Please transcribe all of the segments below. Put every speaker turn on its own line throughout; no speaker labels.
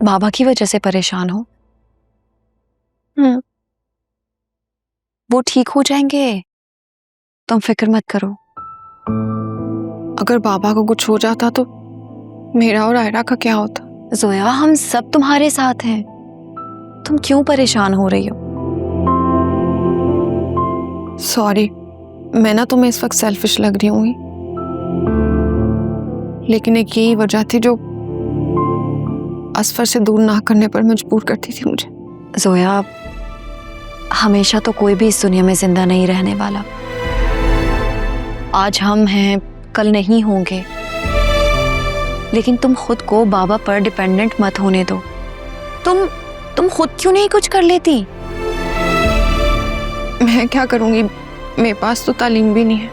बाबा की वजह से परेशान हो। वो ठीक हो जाएंगे, तुम फिक्र मत करो।
अगर बाबा को कुछ हो जाता तो मेरा और आयरा का क्या होता?
जोया, हम सब तुम्हारे साथ हैं, तुम क्यों परेशान हो रही हो?
सॉरी, मैं ना तुम्हें इस वक्त सेल्फिश लग रही हूँ, लेकिन एक यही वजह थी जो असफर से दूर ना करने पर मजबूर करती थी मुझे।
जोया, हमेशा तो कोई भी इस दुनिया में जिंदा नहीं रहने वाला। आज हम हैं, कल नहीं होंगे, लेकिन तुम खुद को बाबा पर डिपेंडेंट मत होने दो। तुम खुद क्यों नहीं कुछ कर लेती?
मैं क्या करूंगी, मेरे पास तो तालीम भी नहीं है।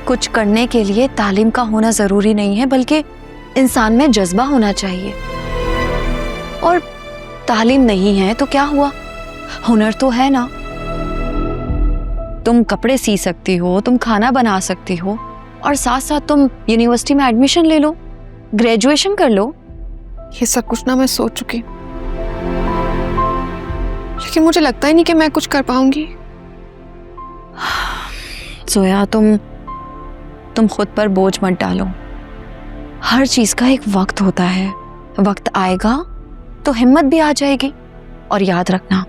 कुछ करने के लिए तालीम का होना जरूरी नहीं है, बल्कि इंसान में जज्बा होना चाहिए। और तालीम नहीं है तो क्या हुआ, हुनर तो है ना। तुम कपड़े सी सकती हो, तुम खाना बना सकती हो, और साथ साथ तुम यूनिवर्सिटी में एडमिशन ले लो, ग्रेजुएशन कर लो।
ये सब कुछ ना मैं सोच चुकी, लेकिन मुझे लगता ही नहीं कि मैं कुछ कर पाऊंगी।
जोया, तुम खुद पर बोझ मत डालो। हर चीज का एक वक्त होता है, वक्त आएगा तो हिम्मत भी आ जाएगी। और याद रखना,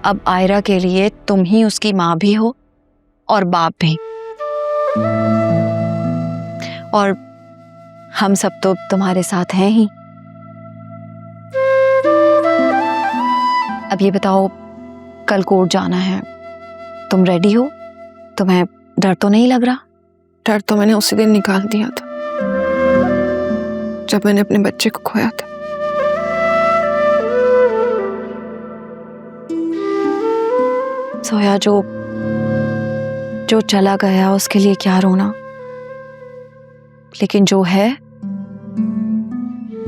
अब आयरा के लिए तुम ही उसकी माँ भी हो और बाप भी, और हम सब तो तुम्हारे साथ हैं ही। अब ये बताओ, कल कोर्ट जाना है, तुम रेडी हो? तुम्हें डर तो नहीं लग रहा?
डर तो मैंने उसी दिन निकाल दिया था जब मैंने अपने बच्चे को खोया था।
सोया, जो चला गया उसके लिए क्या रोना, लेकिन जो है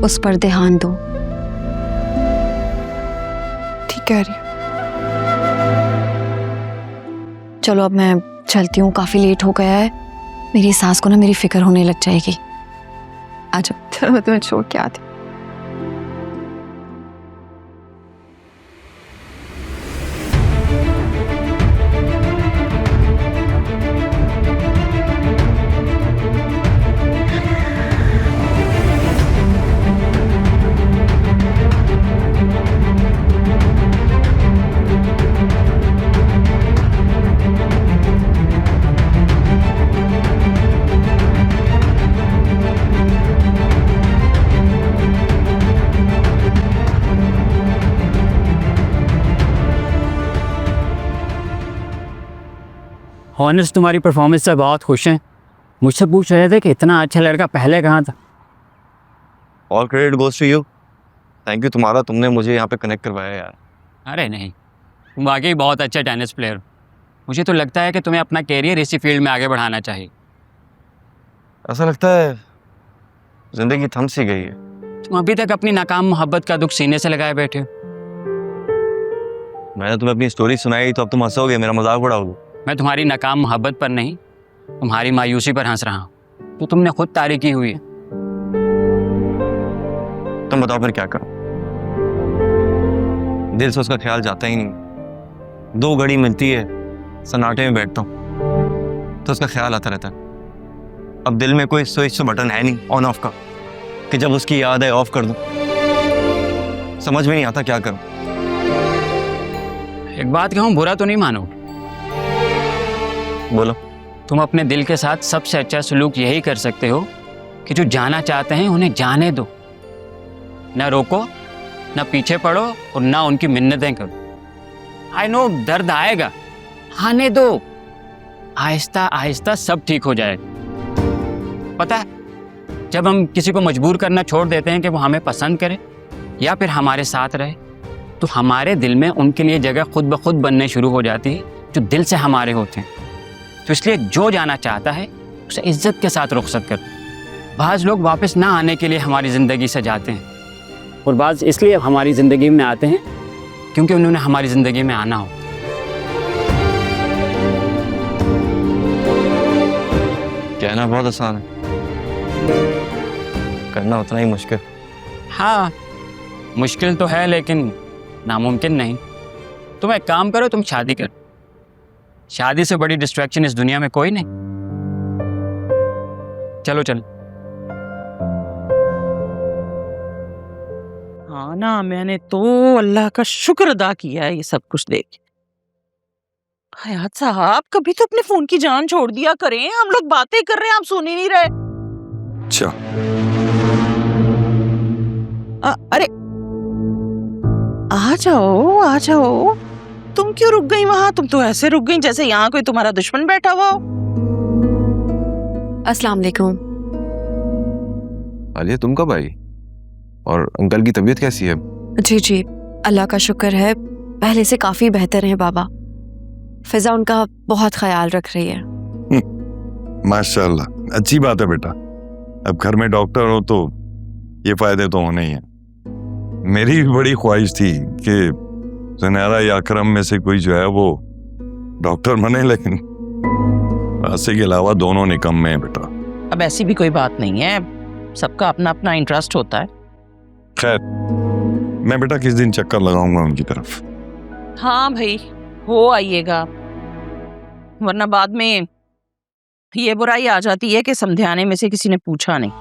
उस पर ध्यान दो।
ठीक कह रही।
चलो अब मैं चलती हूँ, काफी लेट हो गया है। मेरी सास को ना मेरी फिक्र होने लग जाएगी। आ जाओ।
चलो मैं तुम्हें छोड़ के आती।
हॉनेस्ट तुम्हारी परफॉर्मेंस से बहुत खुश हैं। मुझसे पूछ रहे थे कि इतना अच्छा लड़का पहले कहाँ था।
All credit goes to you. Thank you तुम्हारा, तुमने मुझे यहाँ पे कनेक्ट करवाया यार।
अरे नहीं, तुम वाकई बहुत अच्छा टेनिस प्लेयर हो। मुझे तो लगता है कि तुम्हें अपना कैरियर इसी फील्ड में आगे बढ़ाना चाहिए।
ऐसा लगता है जिंदगी थम सी गई है।
तुम अभी तक अपनी नाकाम मोहब्बत का दुख सीने से लगाए बैठे हो।
मैंने तुम्हें अपनी स्टोरी सुनाई तो अब तुम हंसोगे, मेरा मजाक उड़ाओगे।
मैं तुम्हारी नाकाम मोहब्बत पर नहीं, तुम्हारी मायूसी पर हंस रहा हूँ, तो तुमने खुद तारीफ की हुई है।
तुम बताओ फिर क्या करूं? दिल से उसका ख्याल जाता ही नहीं। 2 घड़ी मिलती है, सन्नाटे में बैठता हूँ तो उसका ख्याल आता रहता है। अब दिल में कोई स्विच बटन है नहीं ऑन ऑफ का कि जब उसकी याद है ऑफ कर दूं। समझ में नहीं आता क्या करूं।
एक बात कहूँ, बुरा तो नहीं मानोगे।
बोलो।
तुम अपने दिल के साथ सबसे अच्छा सलूक यही कर सकते हो कि जो जाना चाहते हैं उन्हें जाने दो। ना रोको, ना पीछे पड़ो, और ना उनकी मिन्नतें करो। आई नो दर्द आएगा, आने दो। आहिस्ता आहिस्ता सब ठीक हो जाएगा। पता है, जब हम किसी को मजबूर करना छोड़ देते हैं कि वो हमें पसंद करे या फिर हमारे साथ रहे, तो हमारे दिल में उनके लिए जगह खुद ब खुद बनने शुरू हो जाती है जो दिल से हमारे होते हैं। तो इसलिए जो जाना चाहता है उसे इज्जत के साथ रुखसत करो। बाज़ लोग वापस ना आने के लिए हमारी ज़िंदगी से जाते हैं, और बाज़ इसलिए हमारी ज़िंदगी में आते हैं क्योंकि उन्होंने हमारी ज़िंदगी में आना हो।
कहना बहुत आसान है, करना उतना ही मुश्किल।
हाँ, मुश्किल तो है लेकिन नामुमकिन नहीं। तुम एक काम करो, तुम शादी करो। शादी से बड़ी डिस्ट्रैक्शन इस दुनिया में कोई नहीं। चलो चलो।
हाँ ना, मैंने तो अल्लाह का शुक्र अदा किया है ये सब कुछ देख। हयात साहब, कभी तो अपने फोन की जान छोड़ दिया करें। हम लोग बातें कर रहे हैं, आप सुन ही नहीं रहे।
अच्छा,
अरे आ जाओ आ जाओ। तुम क्यों रुक गई वहां? तुम तो ऐसे रुक गई जैसे यहाँ कोई तुम्हारा दुश्मन बैठा हुआ हो।
अस्सलाम वालेकुम।
आलिया तुम कब आई? और अंकल की तबीयत कैसी है?
जी जी, अल्लाह का शुक्र है, पहले से काफी बेहतर है बाबा। फिजा उनका बहुत ख्याल रख रही है।
माशाल्लाह, अच्छी बात है बेटा। अब घर में डॉक्टर हो तो ये फायदे तो होने ही हैं। मेरी भी बड़ी ख्वाहिश थी कि ज़ुनैरा या अकरम में से कोई जो है वो डॉक्टर बने, लेकिन ऐसे के अलावा दोनों निकम्मे हैं बेटा।
अब ऐसी भी कोई बात नहीं है, सबका अपना अपना इंटरेस्ट होता है।
खैर, मैं बेटा किस दिन चक्कर लगाऊंगा उनकी तरफ।
हाँ भाई, हो आइएगा, वरना बाद में ये बुराई आ जाती है कि समझाने में से किसी ने पूछा नहीं।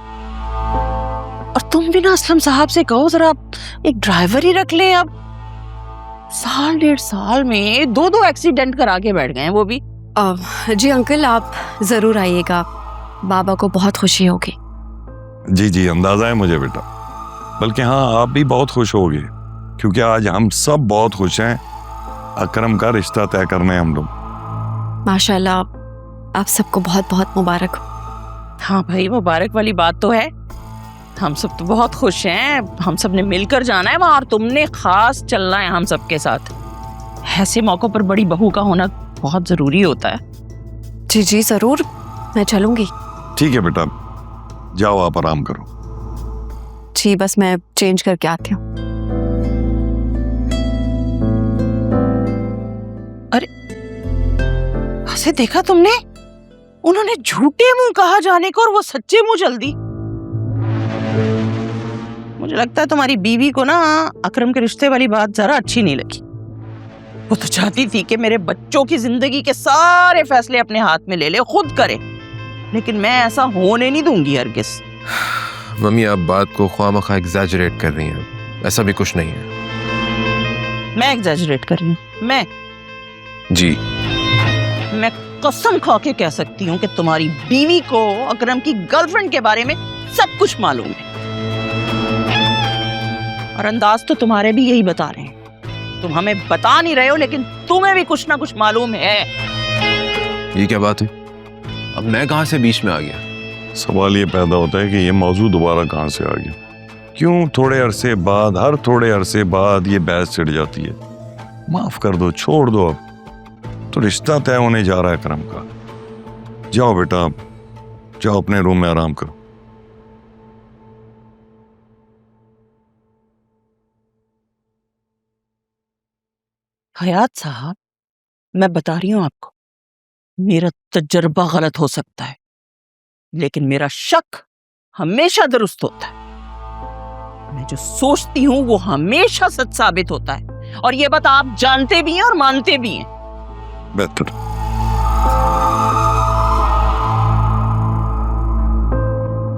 और तुम भी ना असलम साहब से कहो जरा एक ड्राइवर ही रख लें। अब साल 1.5 साल में 2 एक्सीडेंट करा के बैठ गए हैं वो भी।
जी अंकल, आप जरूर आइएगा, बाबा को बहुत खुशी होगी।
जी जी, अंदाजा है मुझे बेटा। बल्कि हाँ, आप भी बहुत खुश होगे क्योंकि आज हम सब बहुत खुश हैं। अकरम का रिश्ता तय करने हम लोग।
माशाल्लाह, आप सबको बहुत बहुत मुबारक हो।
हाँ भाई, मुबारक वाली बात तो है। हम सब तो बहुत खुश हैं। हम सब ने मिलकर जाना है वहाँ, और तुमने खास चलना है हम सब के साथ। ऐसे मौकों पर बड़ी बहू का होना बहुत जरूरी होता है।
जी जी जरूर, मैं चलूंगी।
ठीक है बेटा, जाओ आप आराम करो।
जी, बस मैं चेंज करके आती हूँ।
ऐसे देखा तुमने? उन्होंने झूठे मुंह कहा जाने को और वो सच्चे मुंह चल दी। मुझे लगता है तुम्हारी बीवी को ना अकरम के रिश्ते वाली बात जरा अच्छी नहीं लगी। वो तो चाहती थी कि मेरे बच्चों की जिंदगी के सारे फैसले अपने हाथ में ले ले, खुद करे। लेकिन मैं ऐसा होने नहीं दूंगी हरगिज़।
मम्मी, आप बात को ख्वामखा एग्जैजरेट कर रही हैं। ऐसा भी कुछ नहीं है।
मैं एग्जैजरेट कर रही हूँ? मैं
जी,
मैं कसम खा के कह सकती हूँ कि तुम्हारी बीवी को अकरम की गर्लफ्रेंड के बारे में सब कुछ मालूम है। और अंदाज तो तुम्हारे भी यही बता रहे हैं। तुम हमें बता नहीं रहे हो, लेकिन तुम्हें भी कुछ ना कुछ मालूम है।
ये क्या बात है? अब मैं कहाँ से बीच में आ गया?
सवाल ये पैदा होता है कि ये मौजूद दोबारा कहाँ से आ गया। क्यों थोड़े अरसे बाद, हर थोड़े अरसे बाद ये बहस छिड़ जाती है। माफ कर दो, छोड़ दो। अब तो रिश्ता तय होने जा रहा है करम का। जाओ बेटा, जाओ अपने रूम में आराम करो।
हयात साहब, मैं बता रही हूँ आपको, मेरा तजर्बा गलत हो सकता है, लेकिन मेरा शक हमेशा दुरुस्त होता है। मैं जो सोचती हूँ वो हमेशा सच साबित होता है, और ये बात आप जानते भी हैं और मानते भी हैं।
बेहतर।